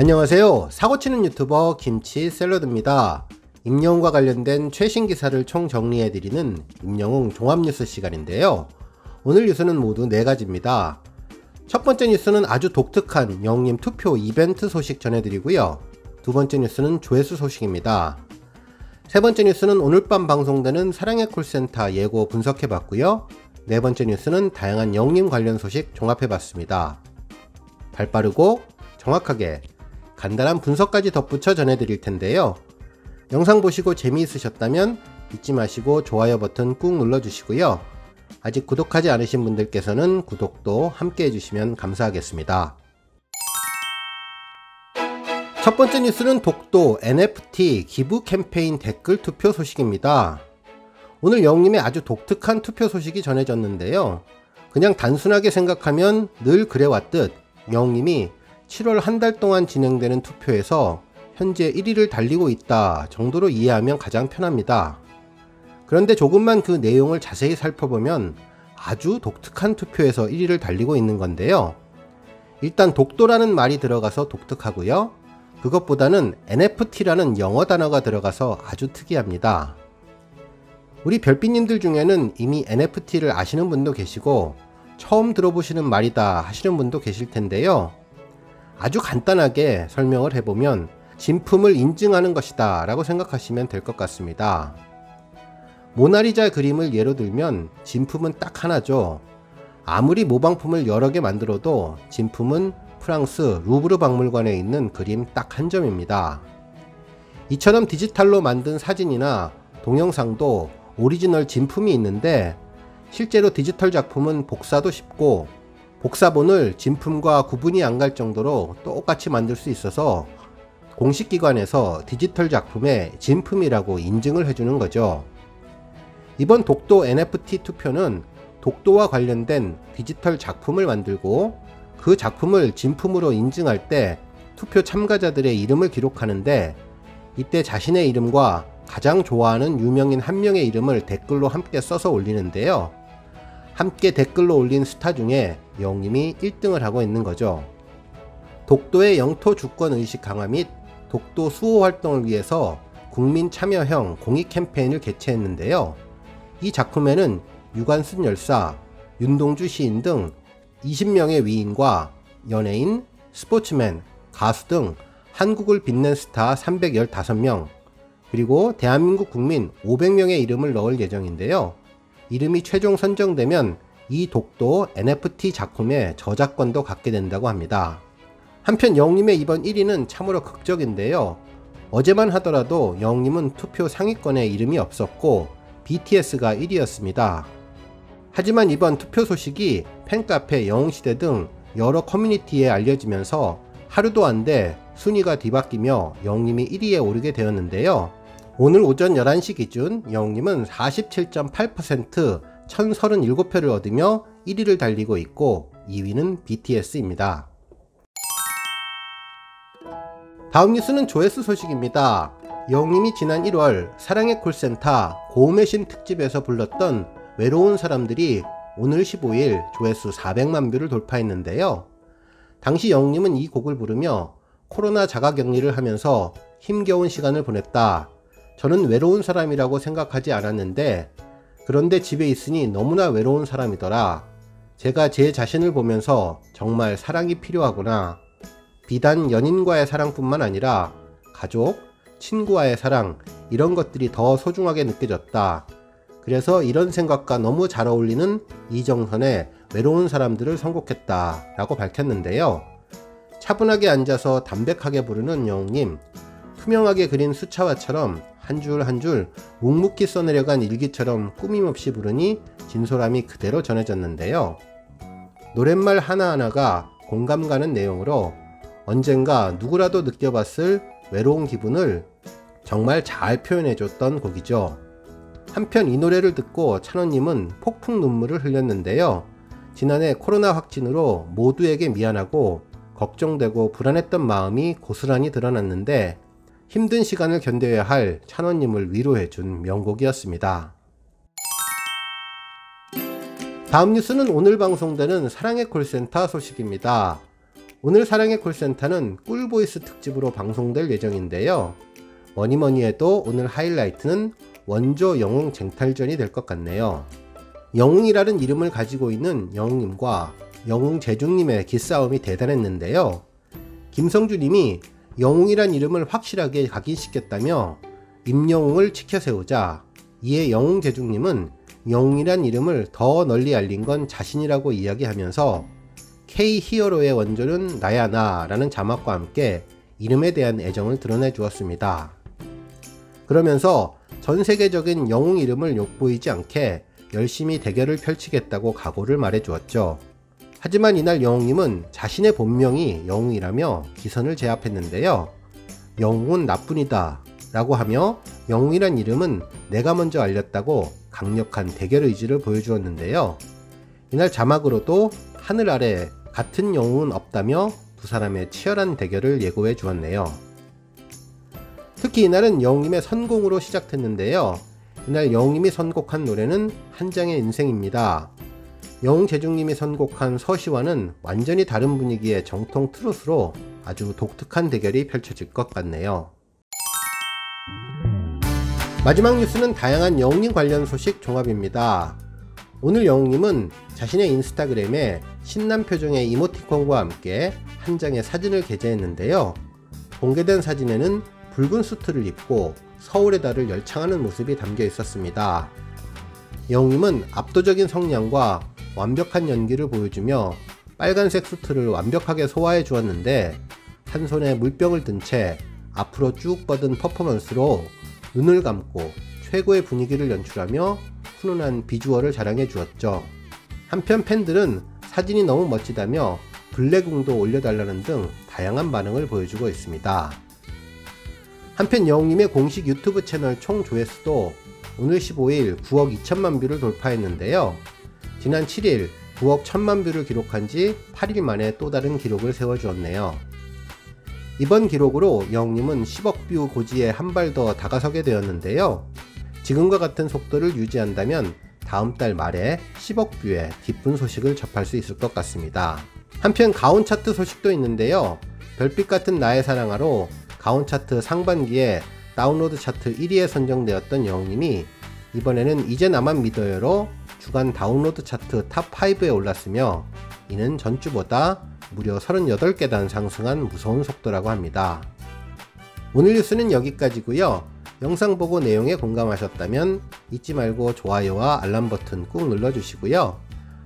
안녕하세요. 사고치는 유튜버 김치샐러드입니다. 임영웅과 관련된 최신 기사를 총정리해드리는 임영웅 종합뉴스 시간인데요. 오늘 뉴스는 모두 4가지입니다. 첫 번째 뉴스는 아주 독특한 영웅님 투표 이벤트 소식 전해드리고요. 두 번째 뉴스는 조회수 소식입니다. 세 번째 뉴스는 오늘 밤 방송되는 사랑의 콜센터 예고 분석해봤고요. 네 번째 뉴스는 다양한 영웅님 관련 소식 종합해봤습니다. 발빠르고 정확하게 간단한 분석까지 덧붙여 전해드릴 텐데요. 영상 보시고 재미있으셨다면 잊지 마시고 좋아요 버튼 꾹 눌러주시고요. 아직 구독하지 않으신 분들께서는 구독도 함께 해주시면 감사하겠습니다. 첫 번째 뉴스는 독도 NFT 기부 캠페인 댓글 투표 소식입니다. 오늘 영웅님의 아주 독특한 투표 소식이 전해졌는데요. 그냥 단순하게 생각하면 늘 그래왔듯 영웅님이 7월 한 달 동안 진행되는 투표에서 현재 1위를 달리고 있다 정도로 이해하면 가장 편합니다. 그런데 조금만 그 내용을 자세히 살펴보면 아주 독특한 투표에서 1위를 달리고 있는 건데요. 일단 독도라는 말이 들어가서 독특하고요. 그것보다는 NFT라는 영어 단어가 들어가서 아주 특이합니다. 우리 별빛님들 중에는 이미 NFT를 아시는 분도 계시고 처음 들어보시는 말이다 하시는 분도 계실 텐데요. 아주 간단하게 설명을 해보면 진품을 인증하는 것이다 라고 생각하시면 될 것 같습니다. 모나리자 그림을 예로 들면 진품은 딱 하나죠. 아무리 모방품을 여러 개 만들어도 진품은 프랑스 루브르 박물관에 있는 그림 딱 한 점입니다. 이처럼 디지털로 만든 사진이나 동영상도 오리지널 진품이 있는데 실제로 디지털 작품은 복사도 쉽고 복사본을 진품과 구분이 안 갈 정도로 똑같이 만들 수 있어서 공식 기관에서 디지털 작품의 진품이라고 인증을 해주는 거죠. 이번 독도 NFT 투표는 독도와 관련된 디지털 작품을 만들고 그 작품을 진품으로 인증할 때 투표 참가자들의 이름을 기록하는데 이때 자신의 이름과 가장 좋아하는 유명인 한 명의 이름을 댓글로 함께 써서 올리는데요. 함께 댓글로 올린 스타 중에 영웅님이 1등을 하고 있는 거죠. 독도의 영토 주권 의식 강화 및 독도 수호 활동을 위해서 국민 참여형 공익 캠페인을 개최했는데요. 이 작품에는 유관순 열사, 윤동주 시인 등 20명의 위인과 연예인, 스포츠맨, 가수 등 한국을 빛낸 스타 315명, 그리고 대한민국 국민 500명의 이름을 넣을 예정인데요. 이름이 최종 선정되면 이 독도 NFT 작품의 저작권도 갖게 된다고 합니다. 한편 영웅님의 이번 1위는 참으로 극적인데요. 어제만 하더라도 영웅님은 투표 상위권에 이름이 없었고 BTS가 1위였습니다. 하지만 이번 투표 소식이 팬카페 영웅시대 등 여러 커뮤니티에 알려지면서 하루도 안 돼 순위가 뒤바뀌며 영웅님이 1위에 오르게 되었는데요. 오늘 오전 11시 기준 영웅님은 47.8% 1037표를 얻으며 1위를 달리고 있고 2위는 BTS입니다. 다음 뉴스는 조회수 소식입니다. 영웅님이 지난 1월 사랑의 콜센터 고음의 신 특집에서 불렀던 외로운 사람들이 오늘 15일 조회수 400만 뷰를 돌파했는데요. 당시 영웅님은 이 곡을 부르며 코로나 자가격리를 하면서 힘겨운 시간을 보냈다. 저는 외로운 사람이라고 생각하지 않았는데 그런데 집에 있으니 너무나 외로운 사람이더라. 제가 제 자신을 보면서 정말 사랑이 필요하구나. 비단 연인과의 사랑뿐만 아니라 가족, 친구와의 사랑 이런 것들이 더 소중하게 느껴졌다. 그래서 이런 생각과 너무 잘 어울리는 이정선의 외로운 사람들을 선곡했다 라고 밝혔는데요. 차분하게 앉아서 담백하게 부르는 영웅님, 투명하게 그린 수차화처럼 한 줄 한 줄 묵묵히 써내려간 일기처럼 꾸밈없이 부르니 진솔함이 그대로 전해졌는데요. 노랫말 하나하나가 공감 가는 내용으로 언젠가 누구라도 느껴봤을 외로운 기분을 정말 잘 표현해줬던 곡이죠. 한편 이 노래를 듣고 찬원님은 폭풍 눈물을 흘렸는데요. 지난해 코로나 확진으로 모두에게 미안하고 걱정되고 불안했던 마음이 고스란히 드러났는데 힘든 시간을 견뎌야 할 찬원님을 위로해준 명곡이었습니다. 다음 뉴스는 오늘 방송되는 사랑의 콜센터 소식입니다. 오늘 사랑의 콜센터는 꿀보이스 특집으로 방송될 예정인데요. 뭐니뭐니 해도 오늘 하이라이트는 원조 영웅 쟁탈전이 될 것 같네요. 영웅이라는 이름을 가지고 있는 영웅님과 영웅 제중님의 기싸움이 대단했는데요. 김성주님이 영웅이란 이름을 확실하게 각인시켰다며 임영웅을 치켜세우자, 이에 영웅 제중님은 영웅이란 이름을 더 널리 알린 건 자신이라고 이야기하면서 K 히어로의 원조는 나야 나 라는 자막과 함께 이름에 대한 애정을 드러내 주었습니다. 그러면서 전 세계적인 영웅 이름을 욕보이지 않게 열심히 대결을 펼치겠다고 각오를 말해 주었죠. 하지만 이날 영웅님은 자신의 본명이 영웅이라며 기선을 제압했는데요. 영웅은 나뿐이다 라고 하며 영웅이란 이름은 내가 먼저 알렸다고 강력한 대결 의지를 보여주었는데요. 이날 자막으로도 하늘 아래 같은 영웅은 없다며 두 사람의 치열한 대결을 예고해 주었네요. 특히 이날은 영웅님의 선공으로 시작했는데요. 이날 영웅님이 선곡한 노래는 한장의 인생입니다. 영웅 제중님이 선곡한 서시와는 완전히 다른 분위기의 정통 트로트로 아주 독특한 대결이 펼쳐질 것 같네요. 마지막 뉴스는 다양한 영웅님 관련 소식 종합입니다. 오늘 영웅님은 자신의 인스타그램에 신난 표정의 이모티콘과 함께 한 장의 사진을 게재했는데요. 공개된 사진에는 붉은 수트를 입고 서울의 달을 열창하는 모습이 담겨 있었습니다. 영웅님은 압도적인 성량과 완벽한 연기를 보여주며 빨간색 수트를 완벽하게 소화해 주었는데, 한 손에 물병을 든 채 앞으로 쭉 뻗은 퍼포먼스로 눈을 감고 최고의 분위기를 연출하며 훈훈한 비주얼을 자랑해 주었죠. 한편 팬들은 사진이 너무 멋지다며 블랙웅도 올려달라는 등 다양한 반응을 보여주고 있습니다. 한편 영웅님의 공식 유튜브 채널 총 조회수도 오늘 15일 9억 2천만 뷰를 돌파했는데요. 지난 7일 9억 1천만 뷰를 기록한 지 8일 만에 또 다른 기록을 세워주었네요. 이번 기록으로 영웅님은 10억 뷰 고지에 한 발 더 다가서게 되었는데요. 지금과 같은 속도를 유지한다면 다음 달 말에 10억 뷰의 기쁜 소식을 접할 수 있을 것 같습니다. 한편 가온 차트 소식도 있는데요. 별빛 같은 나의 사랑아로 가온 차트 상반기에 다운로드 차트 1위에 선정되었던 영웅님이 이번에는 이제 나만 믿어요로 주간 다운로드 차트 탑5에 올랐으며, 이는 전주보다 무려 38계단 상승한 무서운 속도라고 합니다. 오늘 뉴스는 여기까지고요. 영상 보고 내용에 공감하셨다면 잊지 말고 좋아요와 알람 버튼 꾹 눌러주시고요.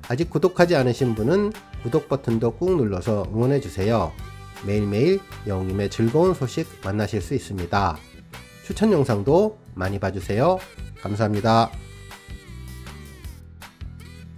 아직 구독하지 않으신 분은 구독 버튼도 꾹 눌러서 응원해주세요. 매일매일 영웅님의 즐거운 소식 만나실 수 있습니다. 추천 영상도 많이 봐주세요. 감사합니다.